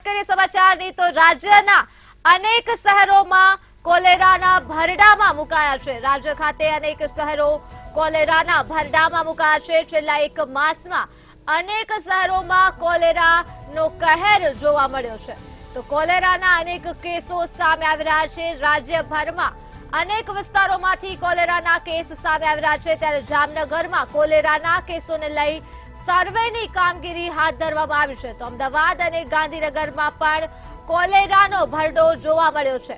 કરીએ સમાચારની તો રાજ્યના અનેક શહેરોમાં કોલેરાના ભરડામાં મુકાયા છે। રાજ્ય ખાતે અનેક શહેરો કોલેરાના ભરડામાં મુકાયા છે। છેલ્લા એક માસમાં અનેક શહેરોમાં કોલેરાનો કહેર જોવા મળ્યો છે। તો કોલેરાના અનેક કેસો સામે આવી રહ્યા છે। રાજ્યભરમાં અનેક વિસ્તારોમાંથી કોલેરાના કેસ સામે આવી રહ્યા છે। ત્યારે જામનગરમાં કોલેરાના કેસોને લઈ સર્વેની કામગીરી હાથ ધરવામાં આવી છે। તો અમદાવાદ અને ગાંધીનગરમાં પણ કોલેરાનો ભરડો જોવા મળ્યો છે।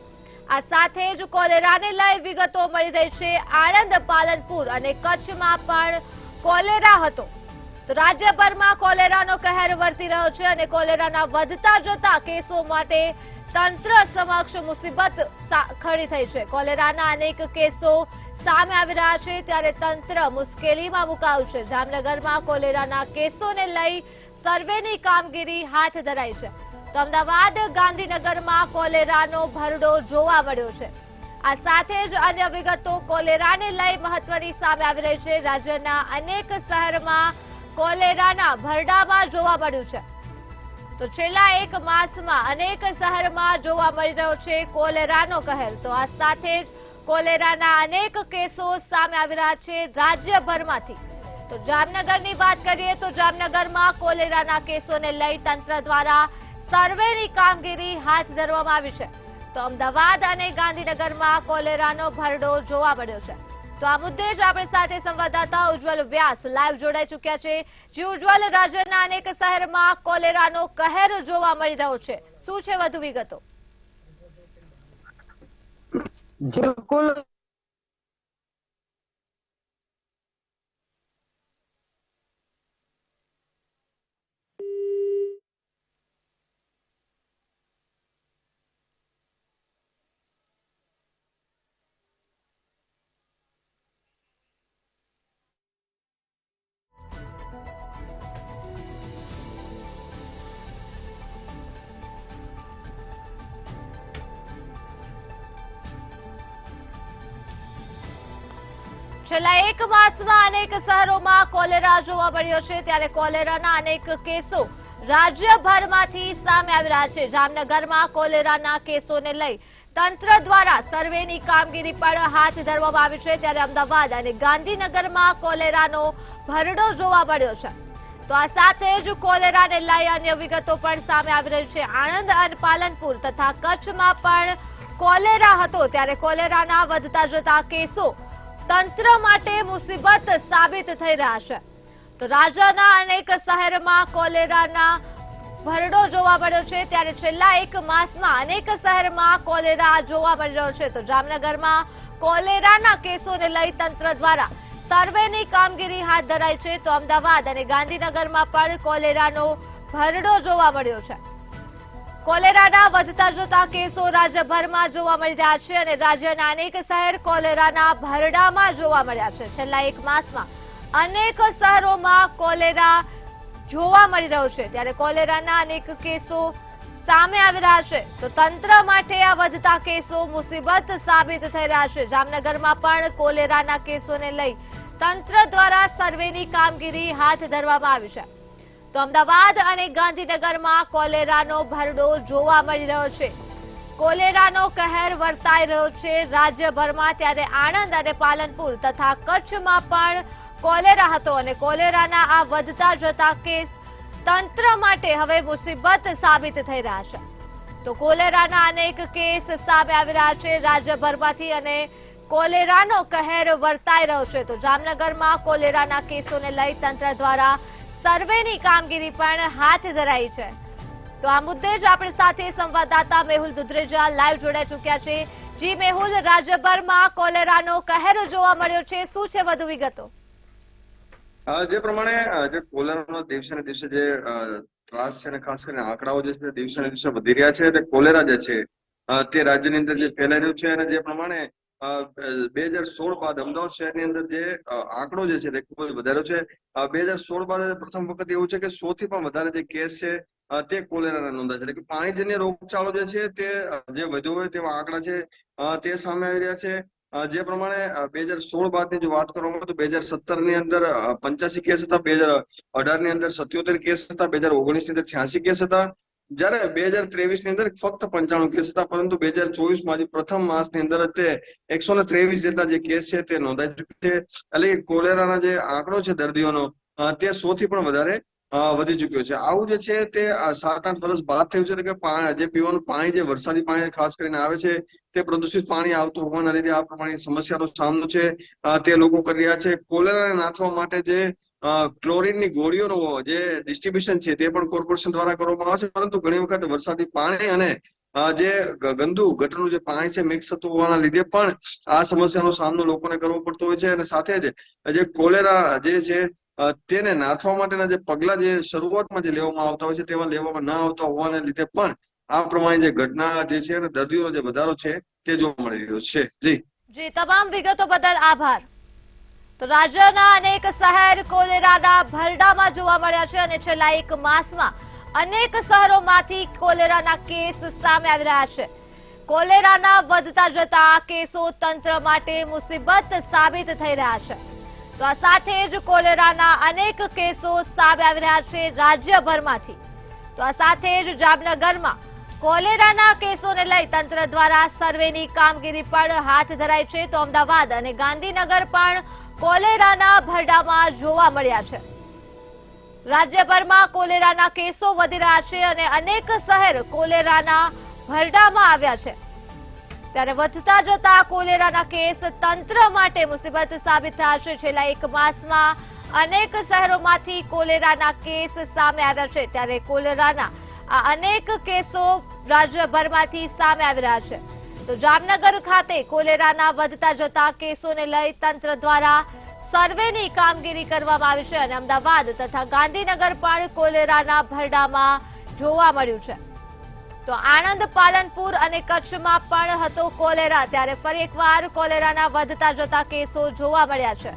આ સાથે જ કોલેરાને લઈ વિગતો મળી રહી છે। આણંદ, પાલનપુર અને કચ્છમાં પણ કોલેરા હતો। તો રાજ્યભરમાં કોલેરાનો કહેર વર્તી રહ્યો છે અને કોલેરાના વધતા જતા કેસો માટે તંત્ર સમક્ષ મુસીબત ખડી થઈ છે। કોલેરાના અનેક કેસો સામે આવી રહ્યા છે ત્યારે તંત્ર મુશ્કેલીમાં મુકાયું છે। જામનગરમાં કોલેરાના કેસોને લઈ સર્વેની કામગીરી હાથ ધરાઈ છે। તો અમદાવાદ, ગાંધીનગરમાં કોલેરાનો ભરડો જોવા મળ્યો છે। આ સાથે જ અન્ય વિગતો કોલેરાને લઈ મહત્વની સામે આવી રહી છે। રાજ્યના અનેક શહેરમાં કોલેરાના ભરડામાં જોવા મળ્યું છે। તો છેલ્લા એક માસમાં અનેક શહેરમાં જોવા મળી રહ્યો છે કોલેરાનો કહેર। તો આ સાથે જ કોલેરાના અનેક કેસો સામે આવી રહ્યા છે રાજ્યભરમાંથી। તો જામનગરની વાત કરીએ તો જામનગરમાં કોલેરાના કેસોને લઈ તંત્ર દ્વારા સર્વેની કામગીરી હાથ ધરવામાં આવી છે। તો અમદાવાદ અને ગાંધીનગરમાં કોલેરાનો ભરડો જોવા મળ્યો છે। તો આ મુદ્દે જ આપણી સાથે સંવાદદાતા ઉજ્જવલ વ્યાસ લાઈવ જોડાઈ ચૂક્યા છે। જે ઉજ્જવલ, રાજ્યના અનેક શહેરમાં કોલેરાનો કહેર જોવા મળી રહ્યો છે, શું છે વધુ વિગતો? બિલકુલ છેલ્લા એક માસમાં અનેક શહેરોમાં કોલેરા જોવા મળ્યો છે ત્યારે કોલેરાના અનેક કેસો રાજ્યભરમાંથી સામે આવી રહ્યા છે। જામનગરમાં કોલેરાના કેસોને લઈ તંત્ર દ્વારા સર્વેની કામગીરી પણ હાથ ધરવામાં આવી છે ત્યારે અમદાવાદ અને ગાંધીનગરમાં કોલેરાનો ભરડો જોવા મળ્યો છે। તો આ સાથે જ કોલેરાને લઈ અન્ય વિગતો પણ સામે આવી રહી છે। આણંદ અને પાલનપુર તથા કચ્છમાં પણ કોલેરા હતો ત્યારે કોલેરાના વધતા જતા કેસો તંત્ર માટે મુસીબત સાબિત થઈ રહ્યા છે। તો રાજ્યના અનેક શહેરમાં કોલેરાના ભરડો જોવા મળ્યો છે ત્યારે છેલ્લા એક માસમાં અનેક શહેરમાં કોલેરા જોવા મળી રહ્યો છે। તો જામનગરમાં કોલેરાના કેસોને લઈ તંત્ર દ્વારા સર્વેની કામગીરી હાથ ધરાઈ છે। તો અમદાવાદ અને ગાંધીનગરમાં પણ કોલેરાનો ભરડો જોવા મળ્યો છે। કોલેરાના વધતા જતા કેસો રાજ્યભરમાં જોવા મળી રહ્યા છે અને રાજ્યના અનેક શહેર કોલેરાના ભરડામાં જોવા મળ્યા છે। છેલ્લા એક માસમાં અનેક શહેરોમાં કોલેરા જોવા મળી રહ્યો છે ત્યારે કોલેરાના અનેક કેસો સામે આવી રહ્યા છે। તો તંત્ર માટે આ વધતા કેસો મુસીબત સાબિત થઈ રહ્યા છે। જામનગરમાં પણ કોલેરાના કેસોને લઈ તંત્ર દ્વારા સર્વેની કામગીરી હાથ ધરવામાં આવી છે। તો અમદાવાદ અને ગાંધીનગરમાં કોલેરાનો ભરડો જોવા મળી રહ્યો છે। કોલેરાનો કહેર વર્તાઈ રહ્યો છે રાજ્યભરમાં ત્યારે આણંદ અને પાલનપુર તથા કચ્છમાં પણ કોલેરા હતો અને કોલેરાના આ વધતા જતા કેસ તંત્ર માટે હવે મુસીબત સાબિત થઈ રહ્યા છે। તો કોલેરાના અનેક કેસ સામે આવી રહ્યા છે રાજ્યભરમાંથી અને કોલેરાનો કહેર વર્તાઈ રહ્યો છે। તો જામનગરમાં કોલેરાના કેસોને લઈ તંત્ર દ્વારા સર્વેની કામગીરી પણ હાથ ધરાઈ છે। તો આ મુદ્દે જ આપણી સાથે સંવાદદાતા મેહુલ દુધરેજા લાઈવ જોડાઈ ચૂક્યા છે। જી મેહુલ, રાજ્યભરમાં કોલેરાનો કહેર જોવા મળ્યો છે, શું છે વધુ વિગતો? જે પ્રમાણે જે કોલેરાનો દિવસે ને દિવસે જે ત્રાસ છે અને ખાસ કરીને આંકડાઓ જે છે દિવસે ને દિવસે વધી રહ્યા છે એટલે કોલેરા જે છે તે રાજ્યની અંદર જે ફેલાઈ રહ્યું છે અને જે પ્રમાણે 2016 બાદ અમદાવાદ શહેરની અંદર જે આંકડો જે છે તે ખૂબ જ વધાર્યો છે। 2016 બાદ પ્રથમ વખત એવું છે કે 100 થી પણ વધારે જે કેસ છે તે કોલેરાના નોંધાય છે। એટલે કે પાણીજન્ય રોગચાળો જે છે તે જે વધ્યો હોય તેવા આંકડા છે તે સામે આવી રહ્યા છે। જે પ્રમાણે 2016 બાદની જો વાત કરવામાં આવે તો 2017 ની અંદર 85 કેસ હતા, 2018 ની અંદર 77 કેસ હતા, 2019 ની અંદર 86 કેસ હતા જ્યારે 2023 ની અંદર ફક્ત 95 કેસ હતા, પરંતુ 2024 માં પ્રથમ માસની અંદર જ તે 123 જેટલા જે કેસ છે તે નોંધાઈ ચૂક્યા છે. એટલે કે કોલેરાના જે આંકડો છે દર્દીઓનો તે 100 થી પણ વધારે વધી ચુક્યો છે. આવું જે છે તે 7-8 વર્ષ બાદ થયું છે કે જે પીવાનું પાણી જે વરસાદી પાણી ખાસ કરીને આવે છે તે પ્રદૂષિત પાણી આવતું હોવાના લીધે આ પ્રમાણે સમસ્યાનો સામનો છે તે લોકો કરી રહ્યા છે. કોલેરાને નાથવા માટે જે ક્લોરીનની ગોળીઓનો જે ડિસ્ટ્રીબ્યુશન છે તે પણ કોર્પોરેશન દ્વારા કરવામાં આવે છે, પરંતુ ઘણી વખત વરસાદી પાણી અને જે ગંદુ ગટરનું જે પાણી છે મિક્સ થતું હોવાના લીધે પણ આ સમસ્યાનો સામનો લોકોને કરવો પડતો હોય છે. અને સાથે જ જે કોલેરા જે છે તેને નાથવા માટેના જે પગલા જે શરૂઆતમાં જે લેવામાં આવતા હોય છે તેવા લેવામાં ન આવતા હોવાને લીધે પણ આ પ્રમાણે જે ઘટના જે છે અને દર્દીઓનો જે વધારો છે તે જોવા મળી રહ્યો છે. જી તમામ વિગતો બદલ આભાર. તો રાજ્યના અનેક શહેર કોલેરાના ભરડામાં જોવા મળ્યા છે અને છેલ્લા 1 માસમાં અનેક શહેરોમાંથી કોલેરાના કેસ સામે આવી રહ્યા છે. કોલેરાના વધતા જતા કેસો તંત્ર માટે મુસીબત સાબિત થઈ રહ્યા છે. તો આ સાથે જ કોલેરાના અનેક કેસો સામે આવી રહ્યા છે રાજ્યભરમાંથી. તો આ સાથે જ જામનગરમાં કોલેરાના કેસોને લઈ તંત્ર દ્વારા સર્વેની કામગીરી પણ હાથ ધરાઈ છે. તો અમદાવાદ અને ગાંધીનગર પણ કોલેરાના ભરડામાં જોવા મળ્યા છે. રાજ્યભરમાં કોલેરાના કેસો વધી રહ્યા છે અને અનેક શહેર કોલેરાના ભરડામાં આવ્યા છે. ત્યારે વધતા જતા કોલેરાના કેસ તંત્ર માટે મુસીબત સાબિત થયા છે. છેલ્લા 1 માસમાં અનેક શહેરોમાંથી કોલેરાના કેસ સામે આવ્યા છે. ત્યારે કોલેરાના આ અનેક કેસો રાજ્યભરમાંથી સામે આવી રહ્યા છે. તો જામનગર ખાતે કોલેરાના વધતા જતા કેસોને લઈ તંત્ર દ્વારા સર્વેની કામગીરી કરવામાં આવી છે અને અમદાવાદ તથા ગાંધીનગર પણ કોલેરાના ભરડામાં જોવા મળ્યું છે. તો આણંદ, પાલનપુર અને કચ્છમાં પણ હતો કોલેરા. ત્યારે ફરી એકવાર કોલેરાના વધતા જતા કેસો જોવા મળ્યા છે.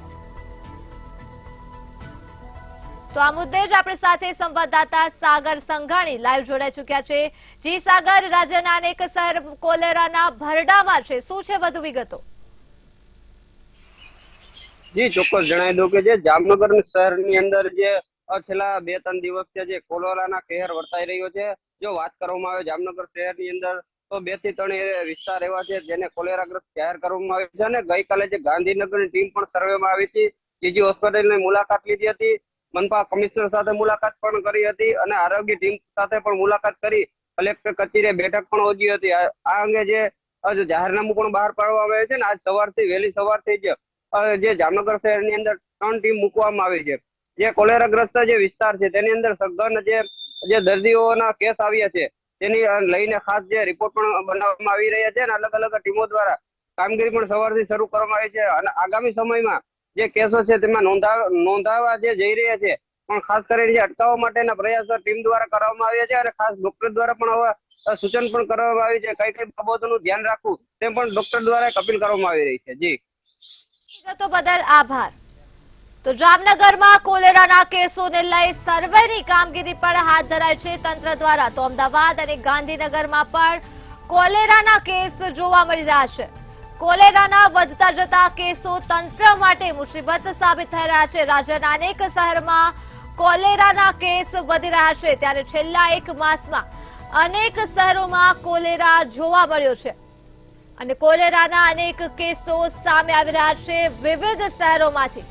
તો આ મુદ્દે જ આપણી સાથે સંવાદદાતા સાગર સંઘાણી લાઈવ જોડાઈ ચુક્યા છે. જી સાગર, રાજ્યના અનેક શહેર કોલેરાના ભરડામાં છે, શું છે વધુ વિગતો? જી ચોક્કસ જણાવી દઉં કે જે જામનગર શહેરની અંદર જે છેલ્લા 2-3 દિવસથી જે કોલેરાના કહેર વર્તાઈ રહ્યો છે. જો વાત કરવામાં આવે જામનગર શહેરની અંદર તો 2 થી 3 વિસ્તાર એવા છે જેને કોલેરાગ્રસ્ત જાહેર કરવામાં આવ્યો છે. અને ગઈકાલે જે ગાંધીનગરની ટીમ પણ સર્વેમાં આવી હતી, જીજી હોસ્પિટલની મુલાકાત લીધી હતી, મનપા કમિશનર સાથે મુલાકાત પણ કરી હતી અને આરોગ્ય ટીમ સાથે પણ મુલાકાત કરી કલેક્ટર કચેરીએ બેઠક પણ યોજી હતી. આ અંગે જે જાહેરનામું પણ બહાર પાડવામાં આવે છે ને આજ સવારથી વહેલી સવારથી જે જામનગર શહેરની અંદર 3 ટીમ મૂકવામાં આવી છે. જે કોલેરાગ્રસ્ત જે વિસ્તાર છે તેની અંદર સઘન જે દર્દીઓના કેસ આવ્યા છે તેની લઈને ખાસ જે રિપોર્ટ પણ બનાવવામાં આવી રહ્યા છે અને અલગ અલગ ટીમો દ્વારા કામગીરી પણ સવારથી શરૂ કરવામાં આવી છે. અને આગામી સમયમાં જે કેસો છે તેમાં નોંધાવા જે જઈ રહ્યા છે પણ ખાસ કરીને જે અટકાવવા માટેના પ્રયાસો ટીમ દ્વારા કરવામાં આવ્યા છે અને ખાસ ડોક્ટર દ્વારા પણ હવે સૂચન પણ કરવામાં આવ્યું છે કઈ કઈ બાબતોનું ધ્યાન રાખવું તે પણ ડોક્ટર દ્વારા અપીલ કરવામાં આવી રહી છે. જી વિગતો બદલ આભાર. તો જામનગરમાં કોલેરાના કેસોને લઈ સર્વેની કામગીરી પણ હાથ ધરાઈ છે તંત્ર દ્વારા. તો અમદાવાદ અને ગાંધીનગરમાં પણ કોલેરાના કેસ જોવા મળી રહ્યા છે. કોલેરાના વધતા જતા કેસો તંત્ર માટે મુસીબત સાબિત થઈ રહ્યા છે. રાજ્યના અનેક શહેરમાં કોલેરાના કેસ વધી રહ્યા છે. ત્યારે છેલ્લા 1 માસમાં અનેક શહેરોમાં કોલેરા જોવા મળ્યો છે અને કોલેરાના અનેક કેસો સામે આવી રહ્યા છે વિવિધ શહેરોમાંથી.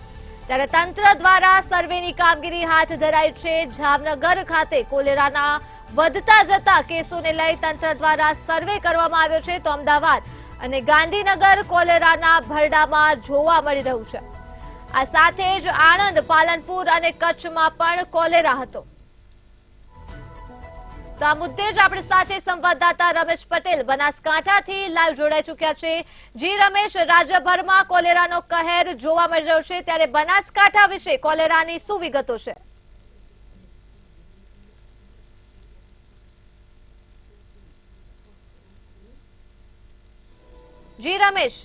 ત્યારે તંત્ર દ્વારા સર્વેની કામગીરી હાથ ધરાઈ છે. જામનગર ખાતે કોલેરાના વધતા જતા કેસોને લઈ તંત્ર દ્વારા સર્વે કરવામાં આવ્યો છે. તો અમદાવાદ અને ગાંધીનગર કોલેરાના ભરડામાં જોવા મળી રહ્યું છે. આ સાથે જ આણંદ, પાલનપુર અને કચ્છમાં પણ કોલેરા હતો. તો આ મુદ્દે જ આપણી સાથે સંવાદદાતા રમેશ પટેલ બનાસકાંઠાથી લાઈવ જોડાઈ ચુક્યા છે. જી રમેશ, રાજ્યભરમાં કોલેરાનો કહેર જોવા મળી રહ્યો છે, ત્યારે બનાસકાંઠા વિશે કોલેરાની શું વિગતો છે? જી રમેશ.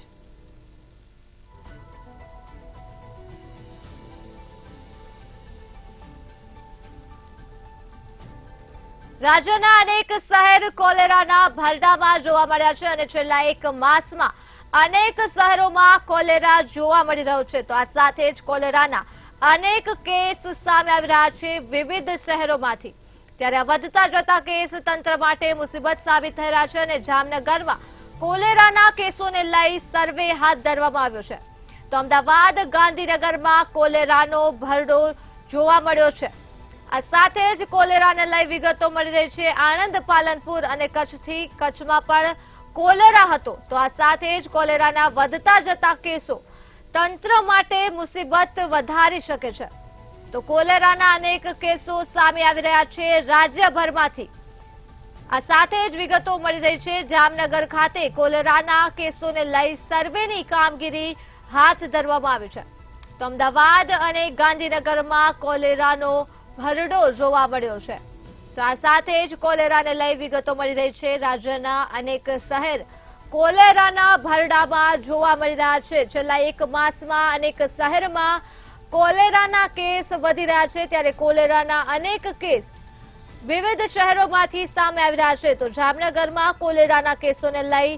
રાજ્યના અનેક શહેર કોલેરાના ભરડામાં જોવા મળ્યા છે અને છેલ્લા 1 માસમાં અનેક શહેરોમાં કોલેરા જોવા મળી રહ્યો છે. તો આ સાથે જ કોલેરાના અનેક કેસ સામે આવી રહ્યા છે વિવિધ શહેરોમાંથી. ત્યારે આ વધતા જતા કેસ તંત્ર માટે મુસીબત સાબિત થઈ રહ્યા છે અને જામનગરમાં કોલેરાના કેસોને લઈ સર્વે હાથ ધરવામાં આવ્યો છે. તો અમદાવાદ ગાંધીનગરમાં કોલેરાનો ભરડો જોવા મળ્યો છે. આ સાથે જ કોલેરાને લઈ વિગતો મળી રહી છે. આણંદ, પાલનપુર અને કચ્છથી કચ્છમાં પણ કોલેરા હતો. તો આ સાથે જ કોલેરાના વધતા જતા કેસો તંત્ર માટે મુસીબત વધારી શકે છે. તો કોલેરાના અનેક કેસો સામે આવી રહ્યા છે રાજ્યભરમાંથી. આ સાથે જ વિગતો મળી રહી છે જામનગર ખાતે કોલેરાના કેસોને લઈ સર્વેની કામગીરી હાથ ધરવામાં આવી છે. તો અમદાવાદ અને ગાંધીનગરમાં કોલેરાનો ભરડો જોવા મળ્યો છે. તો આ સાથે જ કોલેરાને લઈ વિગતો મળી રહી છે. રાજ્યના અનેક શહેર કોલેરાના ભરડામાં જોવા મળી રહ્યા છે. છેલ્લા એક માસમાં અનેક શહેરમાં કોલેરાના કેસ વધી રહ્યા છે. ત્યારે કોલેરાના અનેક કેસ વિવિધ શહેરોમાંથી સામે આવી રહ્યા છે. તો જામનગરમાં કોલેરાના કેસોને લઈ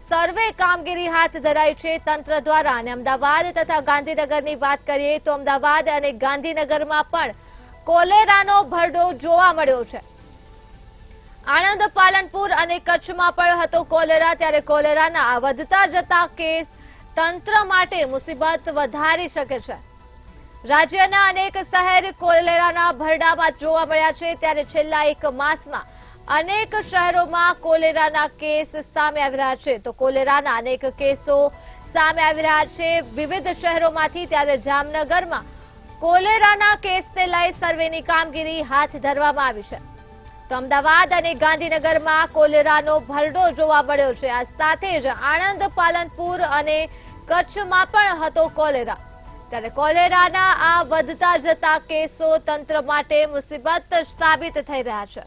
સર્વે કામગીરી હાથ ધરાઈ છે તંત્ર દ્વારા. અને અમદાવાદ તથા ગાંધીનગરની વાત કરીએ તો અમદાવાદ અને ગાંધીનગરમાં પણ કોલેરાનો ભરડો જોવા મળ્યો છે. આણંદ, પાલનપુર અને કચ્છમાં પણ હતો કોલેરા. ત્યારે કોલેરાના આ વધતા જતા કેસ તંત્ર માટે મુસીબત વધારી શકે છે. રાજ્યના અનેક શહેર કોલેરાના ભરડામાં જોવા મળ્યા છે. ત્યારે છેલ્લા એક માસમાં અનેક શહેરોમાં કોલેરાના કેસ સામે આવી રહ્યા છે. તો કોલેરાના અનેક કેસો સામે આવી રહ્યા છે વિવિધ શહેરોમાંથી. ત્યારે જામનગરમાં કોલેરાના કેસને લઈ સર્વેની કામગીરી હાથ ધરવામાં આવી છે. તો અમદાવાદ અને ગાંધીનગરમાં કોલેરાનો ભરડો જોવા મળ્યો છે. આ સાથે જ આણંદ, પાલનપુર અને કચ્છમાં પણ હતો કોલેરા. ત્યારે કોલેરાના આ વધતા જતા કેસો તંત્ર માટે મુસીબત સાબિત થઈ રહ્યા છે.